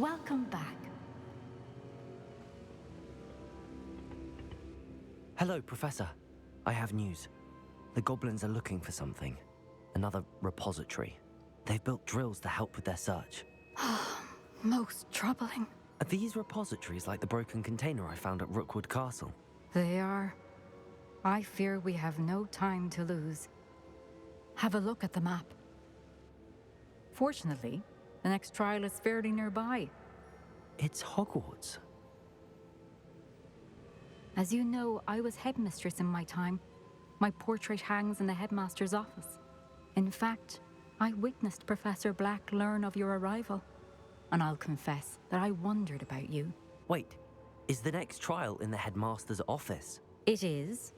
Welcome back. Hello, Professor. I have news. The goblins are looking for something. Another repository. They've built drills to help with their search. Most troubling. Are these repositories like the broken container I found at Rookwood Castle? They are. I fear we have no time to lose. Have a look at the map. Fortunately, the next trial is fairly nearby. It's Hogwarts. As you know, I was headmistress in my time. My portrait hangs in the headmaster's office. In fact, I witnessed Professor Black learn of your arrival. And I'll confess that I wondered about you. Wait, is the next trial in the headmaster's office? It is.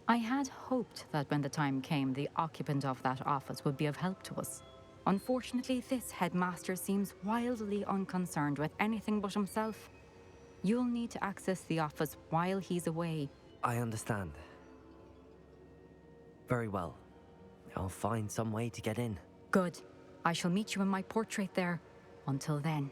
I had hoped that when the time came, the occupant of that office would be of help to us. Unfortunately, this headmaster seems wildly unconcerned with anything but himself. You'll need to access the office while he's away. I understand. Very well. I'll find some way to get in. Good. I shall meet you in my portrait there. Until then.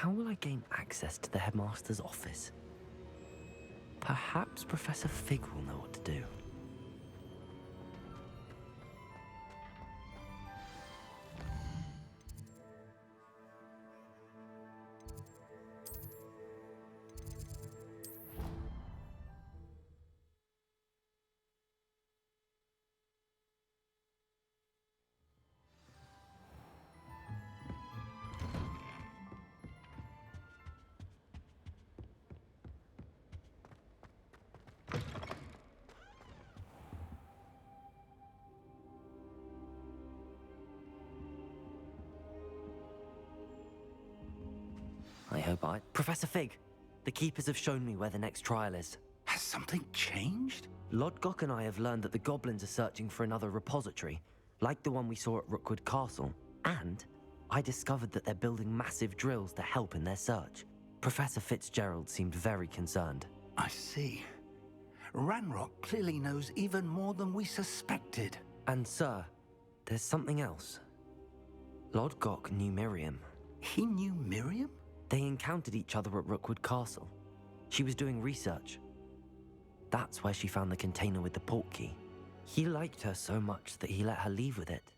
How will I gain access to the headmaster's office? Perhaps Professor Fig will know what to do. Professor Fig, the Keepers have shown me where the next trial is. Has something changed? Lodgok and I have learned that the goblins are searching for another repository, like the one we saw at Rookwood Castle. And I discovered that they're building massive drills to help in their search. Professor Fitzgerald seemed very concerned. I see. Ranrock clearly knows even more than we suspected. And sir, there's something else. Lodgok knew Miriam. He knew Miriam? They encountered each other at Rookwood Castle. She was doing research. That's where she found the container with the portkey. He liked her so much that he let her leave with it,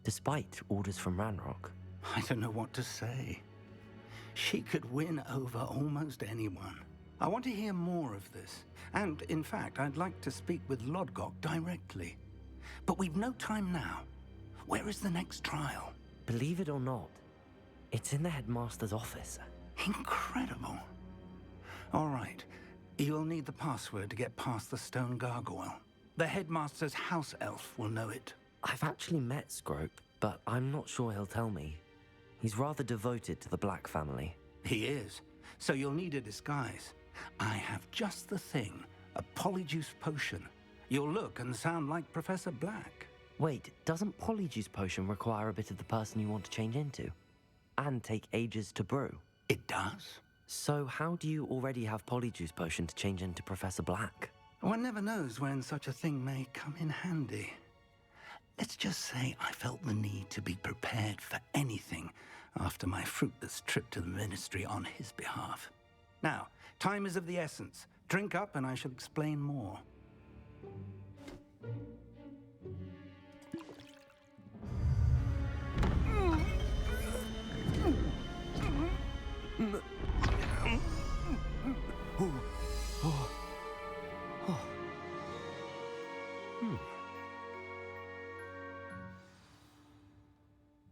despite orders from Ranrock. I don't know what to say. She could win over almost anyone. I want to hear more of this. And, in fact, I'd like to speak with Lodgok directly. But we've no time now. Where is the next trial? Believe it or not, it's in the headmaster's office. Incredible. All right. You'll need the password to get past the stone gargoyle. The headmaster's house elf will know it. I've actually met Scrope, but I'm not sure he'll tell me. He's rather devoted to the Black family. He is. So you'll need a disguise. I have just the thing. A polyjuice potion. You'll look and sound like Professor Black. Wait, doesn't Polyjuice Potion require a bit of the person you want to change into? And take ages to brew? It does. So how do you already have Polyjuice Potion to change into Professor Black? One never knows when such a thing may come in handy. Let's just say I felt the need to be prepared for anything after my fruitless trip to the Ministry on his behalf. Now, time is of the essence. Drink up and I shall explain more.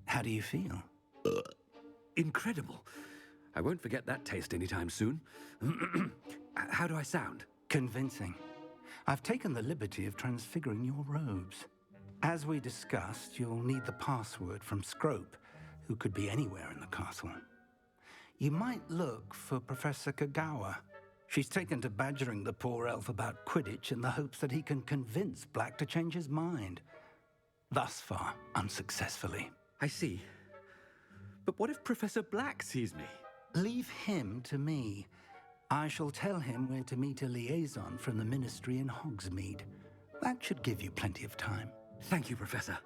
How do you feel? Incredible. I won't forget that taste anytime soon. How do I sound? Convincing. I've taken the liberty of transfiguring your robes. As we discussed, you'll need the password from Scrope, who could be anywhere in the castle. You might look for Professor Kagawa. She's taken to badgering the poor elf about Quidditch in the hopes that he can convince Black to change his mind. Thus far, unsuccessfully. I see. But what if Professor Black sees me? Leave him to me. I shall tell him where to meet a liaison from the Ministry in Hogsmeade. That should give you plenty of time. Thank you, Professor.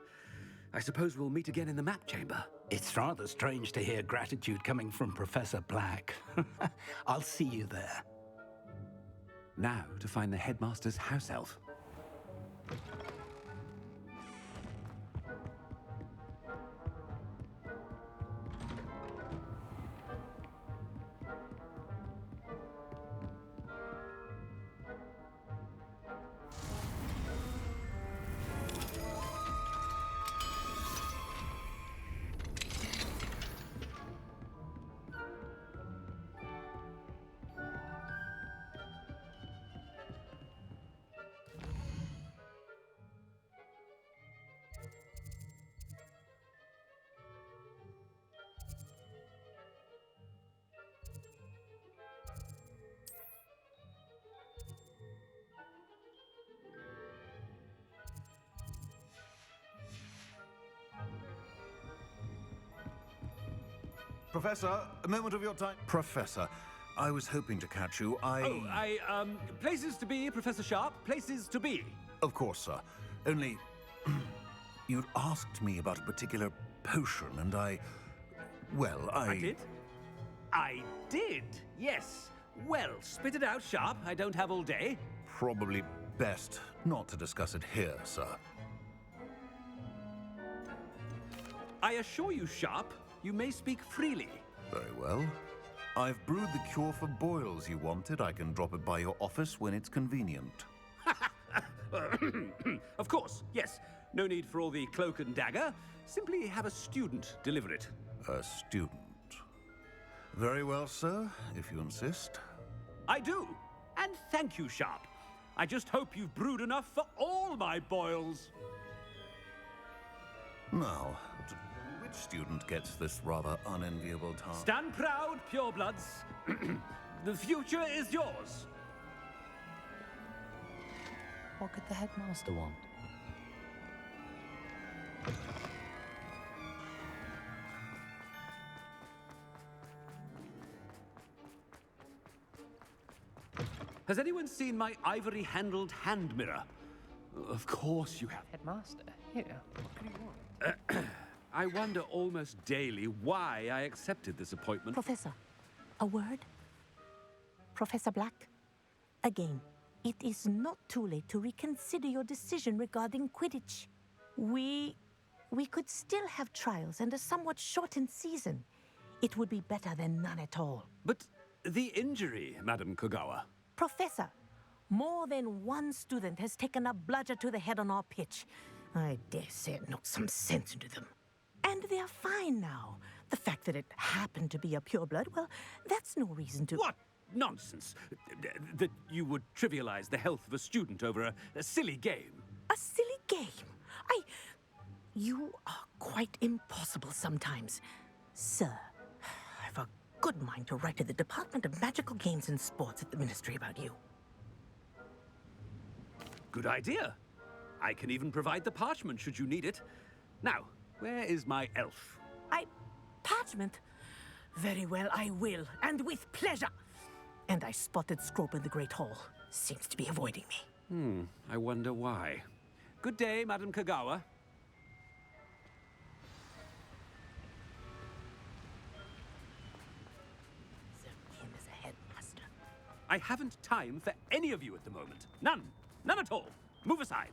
I suppose we'll meet again in the map chamber. It's rather strange to hear gratitude coming from Professor Black. I'll see you there. Now to find the headmaster's house elf. Professor, a moment of your time. Professor, I was hoping to catch you. Places to be, Professor Sharp, places to be. Of course, sir. Only, you'd asked me about a particular potion, and I did? I did, yes. Well, spit it out, Sharp. I don't have all day. Probably best not to discuss it here, sir. I assure you, Sharp, you may speak freely. Very well. I've brewed the cure for boils you wanted. I can drop it by your office when it's convenient. Of course, yes. No need for all the cloak and dagger. Simply have a student deliver it. A student. Very well, sir, if you insist. I do. And thank you, Sharp. I just hope you've brewed enough for all my boils. Now, which student gets this rather unenviable task? Stand proud, purebloods. The future is yours. What could the headmaster want? Has anyone seen my ivory-handled hand mirror? Of course you have. Headmaster? Here, what could you want? I wonder almost daily why I accepted this appointment. Professor, a word? Professor Black, again, it is not too late to reconsider your decision regarding Quidditch. We could still have trials and a somewhat shortened season. It would be better than none at all. But the injury, Madam Kogawa. Professor, more than one student has taken a bludger to the head on our pitch. I dare say it knocked some sense into them. And they're fine now. The fact that it happened to be a pureblood, well, that's no reason to... What nonsense! That you would trivialize the health of a student over a silly game. A silly game? You are quite impossible sometimes. Sir, I've a good mind to write to the Department of Magical Games and Sports at the Ministry about you. Good idea. I can even provide the parchment should you need it. Now, where is my elf? Parchment? Very well, I will, and with pleasure. And I spotted Scrope in the Great Hall. Seems to be avoiding me. I wonder why. Good day, Madam Kogawa. So him as a headmaster. I haven't time for any of you at the moment. None. None at all. Move aside.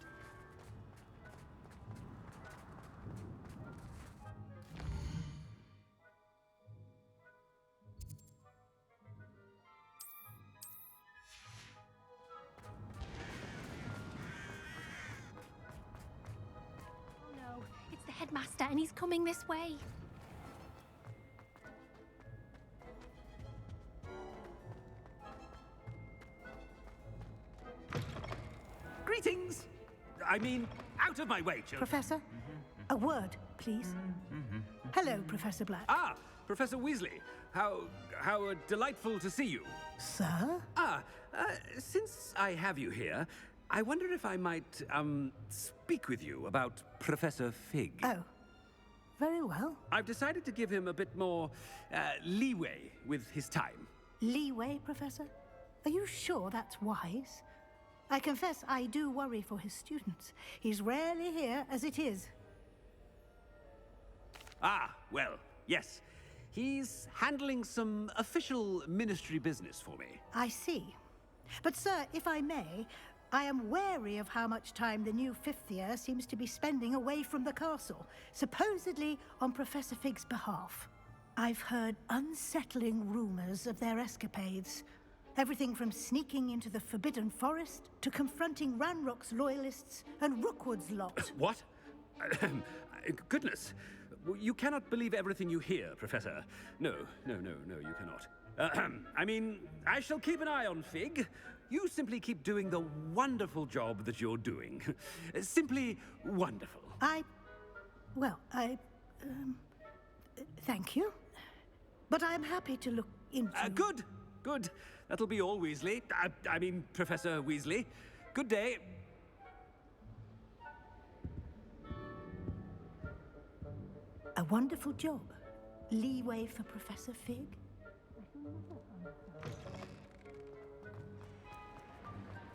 No, it's the headmaster and he's coming this way. Greetings! I mean, out of my way, children. Professor, a word, please. Hello, Professor Black. Ah, Professor Weasley. How delightful to see you. Sir? Since I have you here, I wonder if I might, speak with you about Professor Fig. Oh, very well. I've decided to give him a bit more, leeway with his time. Leeway, Professor? Are you sure that's wise? I confess I do worry for his students. He's rarely here as it is. Ah, well, yes. He's handling some official ministry business for me. I see. But sir, if I may, I am wary of how much time the new fifth year seems to be spending away from the castle, supposedly on Professor Fig's behalf. I've heard unsettling rumors of their escapades. Everything from sneaking into the Forbidden Forest to confronting Ranrock's loyalists and Rookwood's lot. What? Goodness. You cannot believe everything you hear, Professor. No, you cannot. I mean, I shall keep an eye on Fig. You simply keep doing the wonderful job that you're doing. Simply wonderful. Thank you. But I'm happy to look into... Good. That'll be all, Weasley. I mean, Professor Weasley. Good day. A wonderful job. Leeway for Professor Fig.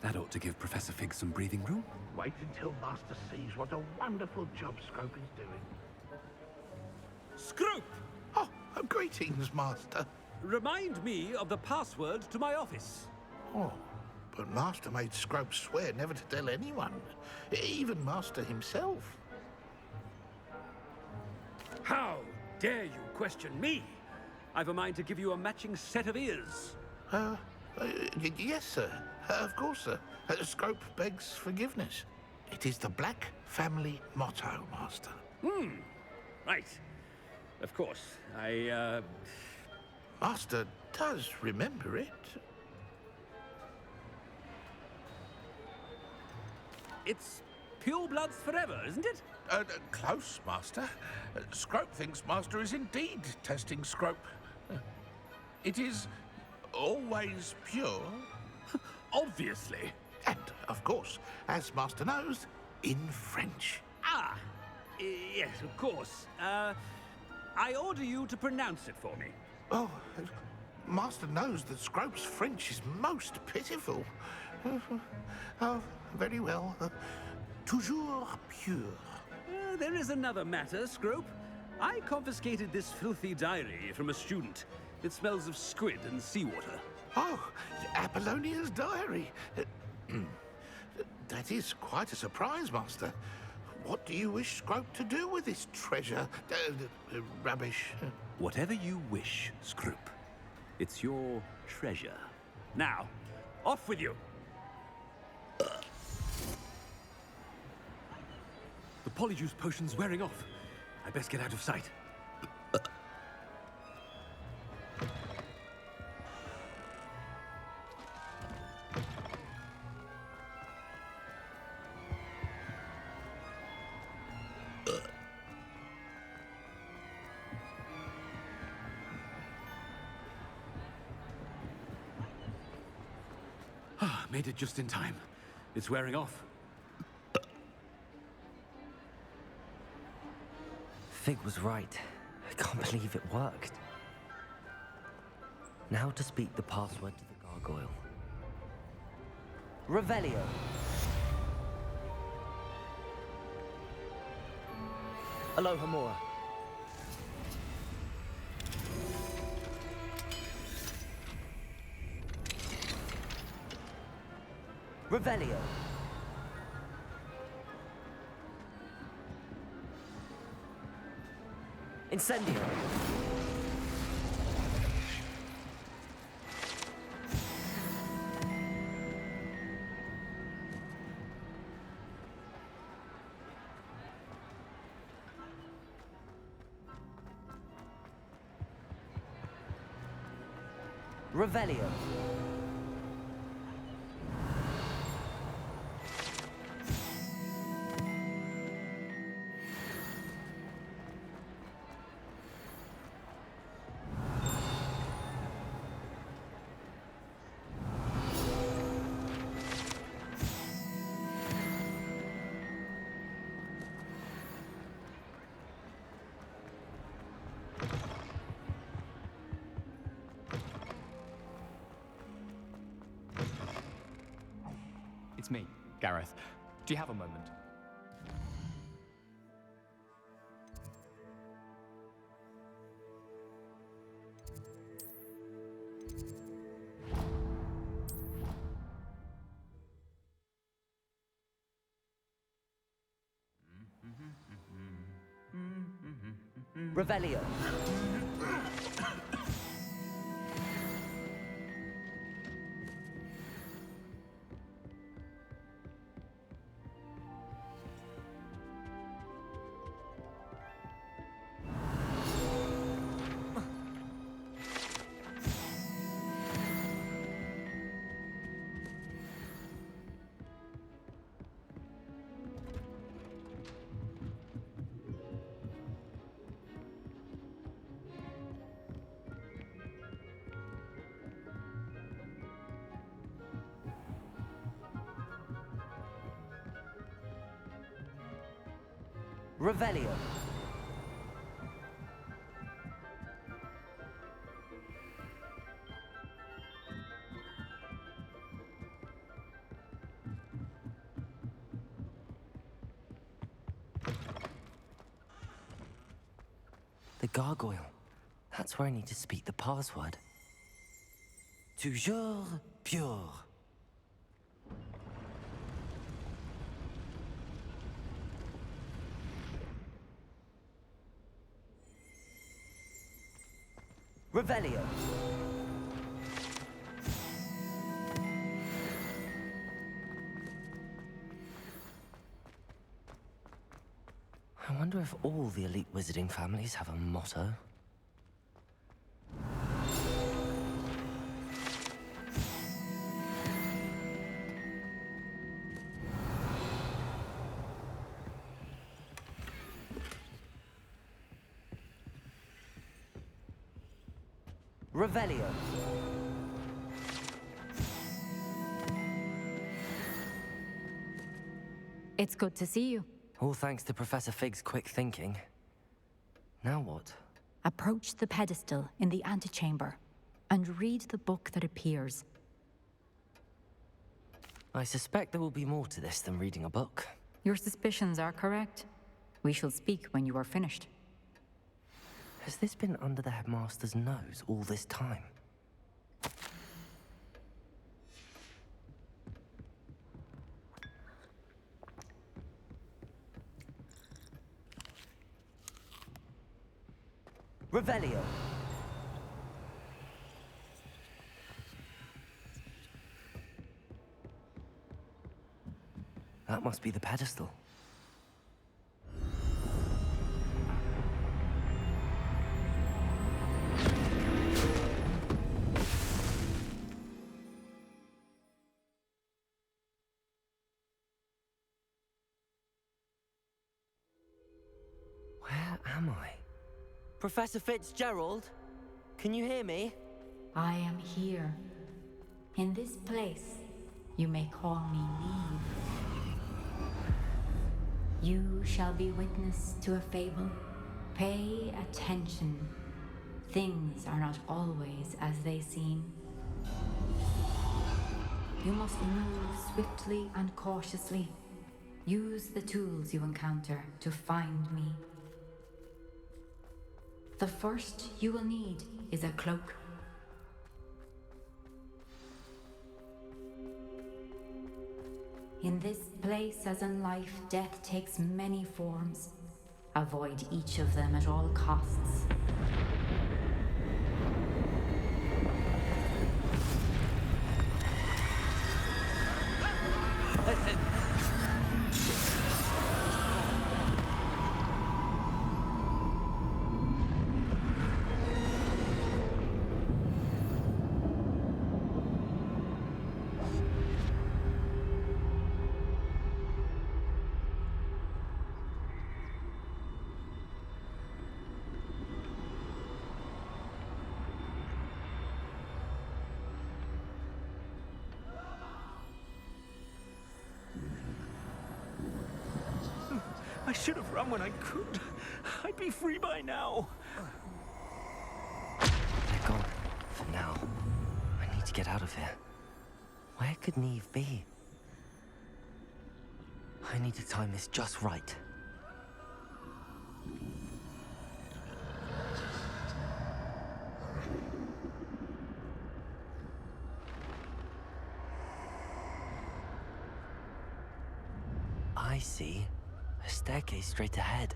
That ought to give Professor Fig some breathing room. Wait until Master sees what a wonderful job Scrope is doing. Scrope! Oh, greetings, Master. Remind me of the password to my office. Oh, but Master made Scrope swear never to tell anyone, even Master himself. How dare you question me? I've a mind to give you a matching set of ears. Yes, sir. Of course, sir. Scrope begs forgiveness. It is the Black family motto, Master. Right. Of course. Master does remember it. It's pure bloods forever, isn't it? Close, Master. Scrope thinks Master is indeed testing Scrope. It is always pure. Obviously. And, of course, as Master knows, in French. Yes, of course. I order you to pronounce it for me. Oh, Master knows that Scrope's French is most pitiful. Oh, very well. Toujours pure. There is another matter, Scrope. I confiscated this filthy diary from a student. It smells of squid and seawater. Oh, Apollonia's diary. That is quite a surprise, Master. What do you wish Scrope to do with this treasure? Rubbish. Whatever you wish, Scrope. It's your treasure. Now, off with you. The polyjuice potion's wearing off. I best get out of sight. Made it just in time. It's wearing off. Fig was right. I can't believe it worked. Now to speak the password to the gargoyle. Revelio. Alohomora. Revelio. Incendio. Revelio. It's me, Gareth. Do you have a moment? Revelio. Revelio. The gargoyle. That's where I need to speak the password. Toujours pure. Revelio. I wonder if all the elite wizarding families have a motto. Revelio. It's good to see you. All thanks to Professor Fig's quick thinking. Now what? Approach the pedestal in the antechamber and read the book that appears. I suspect there will be more to this than reading a book. Your suspicions are correct. We shall speak when you are finished. Has this been under the headmaster's nose all this time? Revelio. That must be the pedestal. Where am I? Professor Fitzgerald? Can you hear me? I am here. In this place, you may call me Neve. You shall be witness to a fable. Pay attention. Things are not always as they seem. You must move swiftly and cautiously. Use the tools you encounter to find me. The first you will need is a cloak. In this place, as in life, death takes many forms. Avoid each of them at all costs. I should have run when I could. I'd be free by now. They're gone. For now. I need to get out of here. Where could Neve be? I need to time this just right. I see. A staircase straight ahead.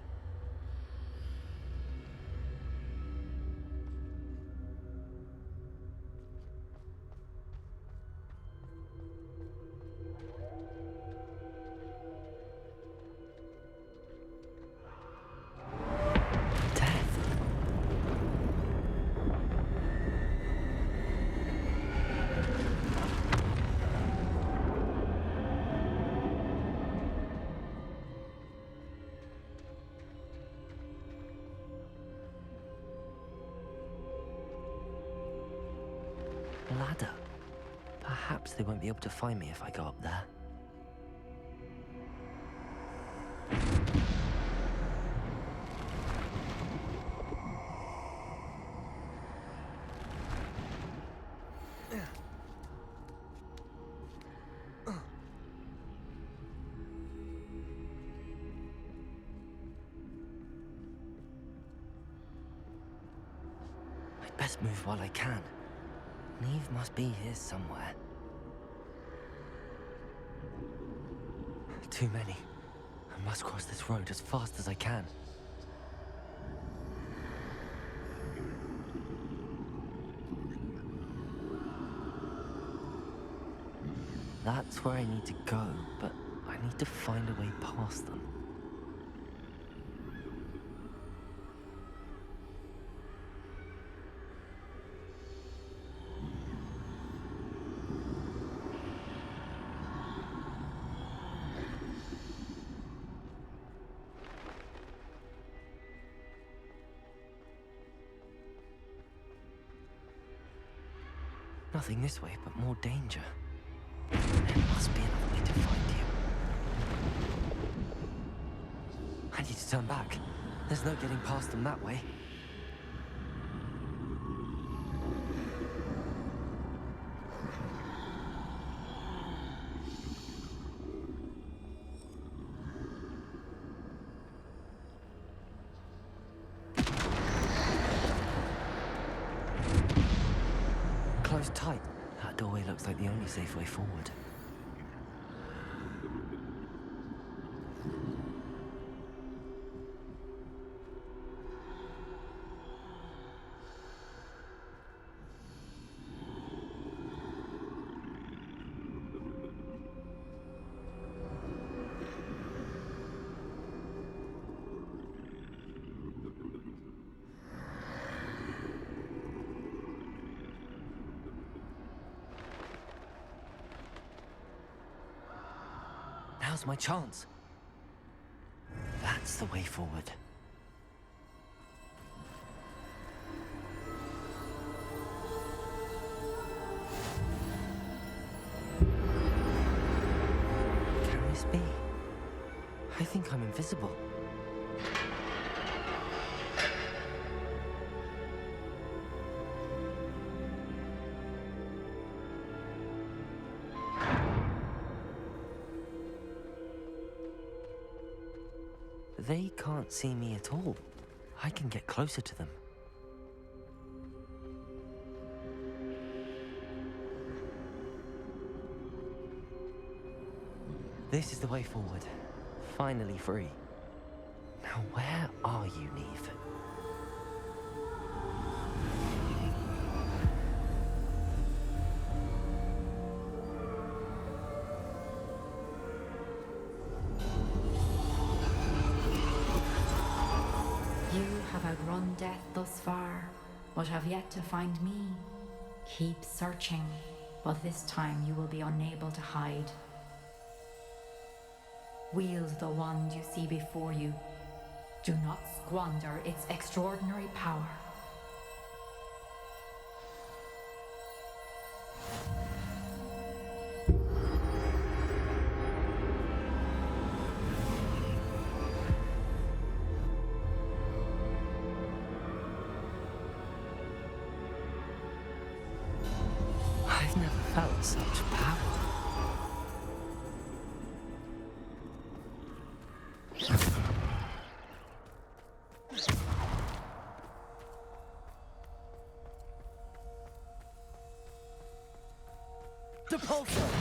Ladder. Perhaps they won't be able to find me if I go up there. I'd best move while I can. Neve must be here somewhere. Too many. I must cross this road as fast as I can. That's where I need to go, but I need to find a way past them. Nothing this way, but more danger. There must be another way to find you. I need to turn back. There's no getting past them that way. Closed tight. That doorway looks like the only safe way forward. Now's my chance. That's the way forward. Can this be? I think I'm invisible. They can't see me at all. I can get closer to them. This is the way forward. Finally free. Now where are you, Neve? You have outrun death thus far, but have yet to find me. Keep searching, but this time you will be unable to hide. Wield the wand you see before you. Do not squander its extraordinary power. I've never felt such power. Depulso!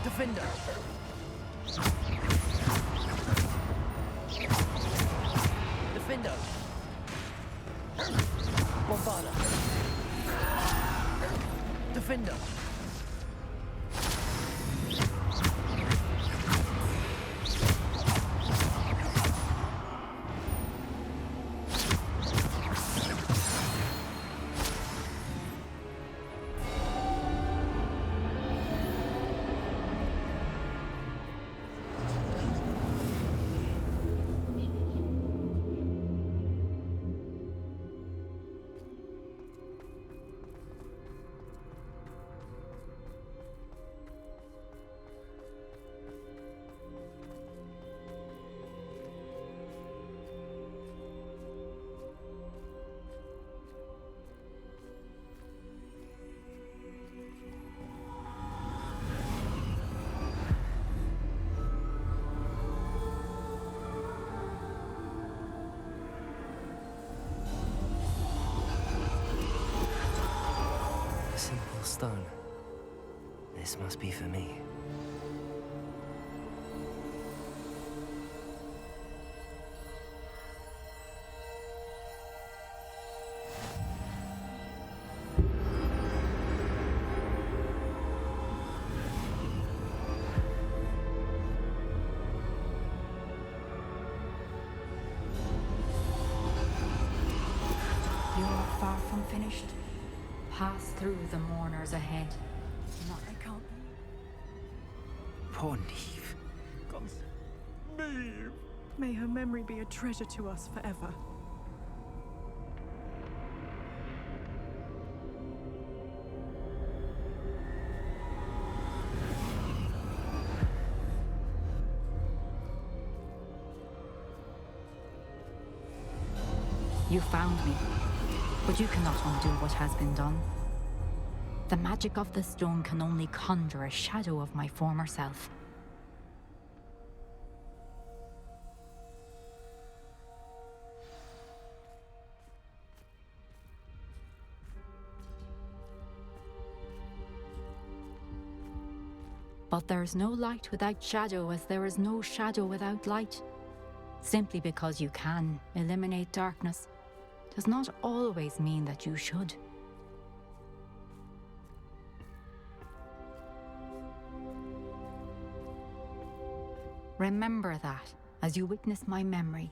Defender! Defender! Bombarder! Defender! Simple stone. This must be for me. You are far from finished. Pass through the mourners ahead. I can't. Poor Neve. Neve! May her memory be a treasure to us forever. You found me, but you cannot undo what has been done. The magic of the stone can only conjure a shadow of my former self. But there's no light without shadow, as there is no shadow without light. Simply because you can eliminate darkness does not always mean that you should. Remember that as you witness my memory.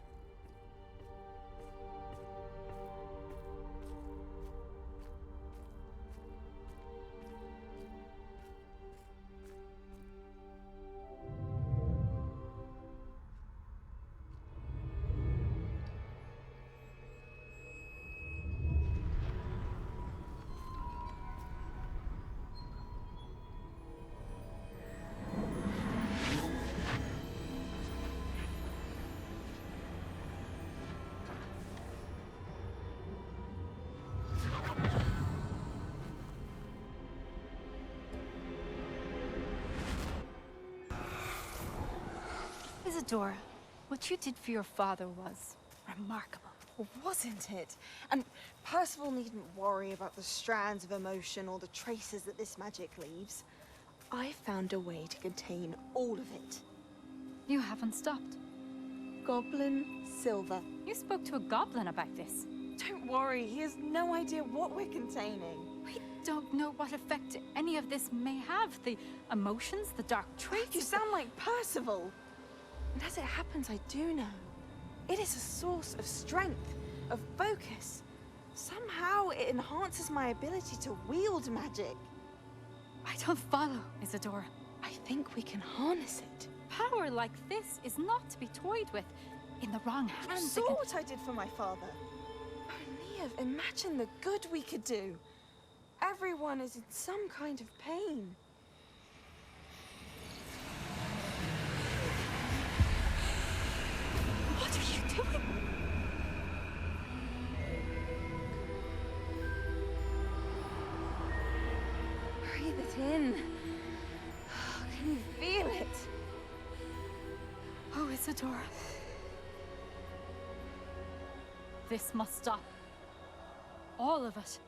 Isadora, what you did for your father was remarkable. Wasn't it? And Percival needn't worry about the strands of emotion or the traces that this magic leaves. I found a way to contain all of it. You haven't stopped. Goblin silver. You spoke to a goblin about this. Don't worry, he has no idea what we're containing. We don't know what effect any of this may have. The emotions, the dark traits. You sound like Percival. And as it happens, I do know. It is a source of strength, of focus. Somehow it enhances my ability to wield magic. I don't follow, Isadora. I think we can harness it. Power like this is not to be toyed with. In the wrong hands, You saw what I did for my father. Oh, Neve, imagine the good we could do. Everyone is in some kind of pain. What are you doing? Breathe it in. Can you feel it? Oh, Isadora. This must stop. All of it.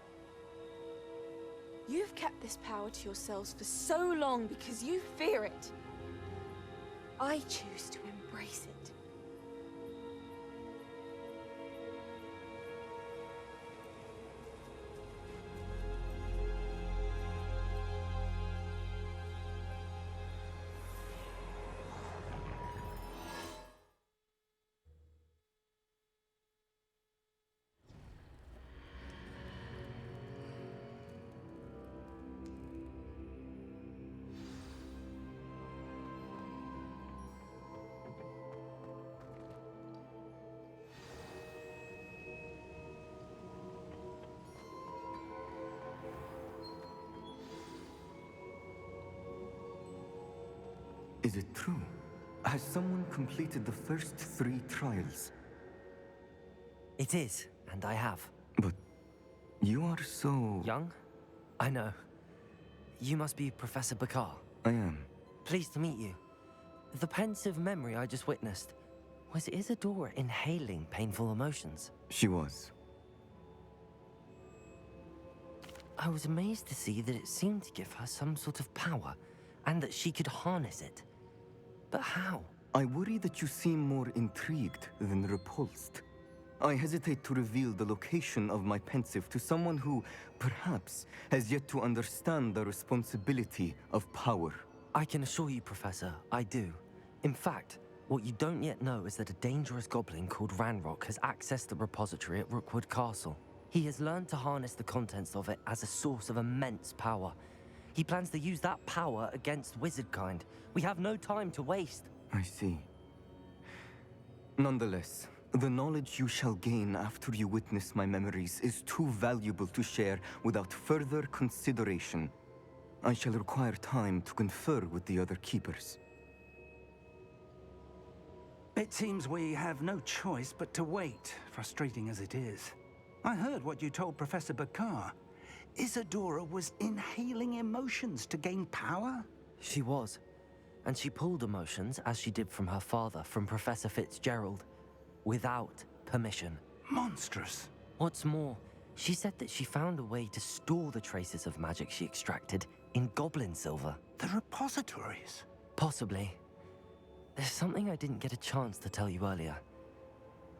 You've kept this power to yourselves for so long because you fear it. I choose to embrace it. Is it true? Has someone completed the first 3 trials? It is, and I have. But you are so... Young? I know. You must be Professor Bakar. I am. Pleased to meet you. The pensive memory I just witnessed, was Isadora inhaling painful emotions? She was. I was amazed to see that it seemed to give her some sort of power, and that she could harness it. But how? I worry that you seem more intrigued than repulsed. I hesitate to reveal the location of my pensive to someone who, perhaps, has yet to understand the responsibility of power. I can assure you, Professor, I do. In fact, what you don't yet know is that a dangerous goblin called Ranrock has accessed the repository at Rookwood Castle. He has learned to harness the contents of it as a source of immense power. He plans to use that power against wizardkind. We have no time to waste. I see. Nonetheless, the knowledge you shall gain after you witness my memories is too valuable to share without further consideration. I shall require time to confer with the other keepers. It seems we have no choice but to wait, frustrating as it is. I heard what you told Professor Bakar. Isadora was inhaling emotions to gain power? She was. And she pulled emotions, as she did from her father, from Professor Fitzgerald, without permission. Monstrous. What's more, she said that she found a way to store the traces of magic she extracted in goblin silver. The repositories? Possibly. There's something I didn't get a chance to tell you earlier.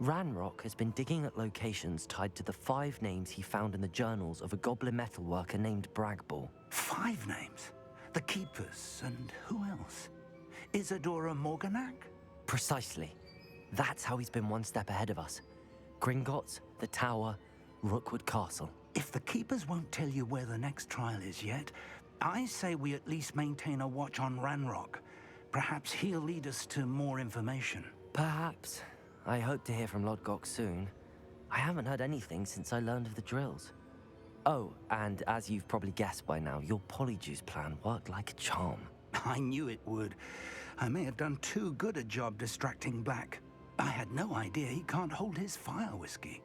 Ranrock has been digging at locations tied to the 5 names he found in the journals of a goblin metalworker named Bragball. 5 names? The Keepers, and who else? Isadora Morganac? Precisely. That's how he's been one step ahead of us. Gringotts, the Tower, Rookwood Castle. If the Keepers won't tell you where the next trial is yet, I say we at least maintain a watch on Ranrock. Perhaps he'll lead us to more information. Perhaps. I hope to hear from Lodgok soon. I haven't heard anything since I learned of the drills. Oh, and as you've probably guessed by now, your polyjuice plan worked like a charm. I knew it would. I may have done too good a job distracting Black. I had no idea he can't hold his fire whiskey.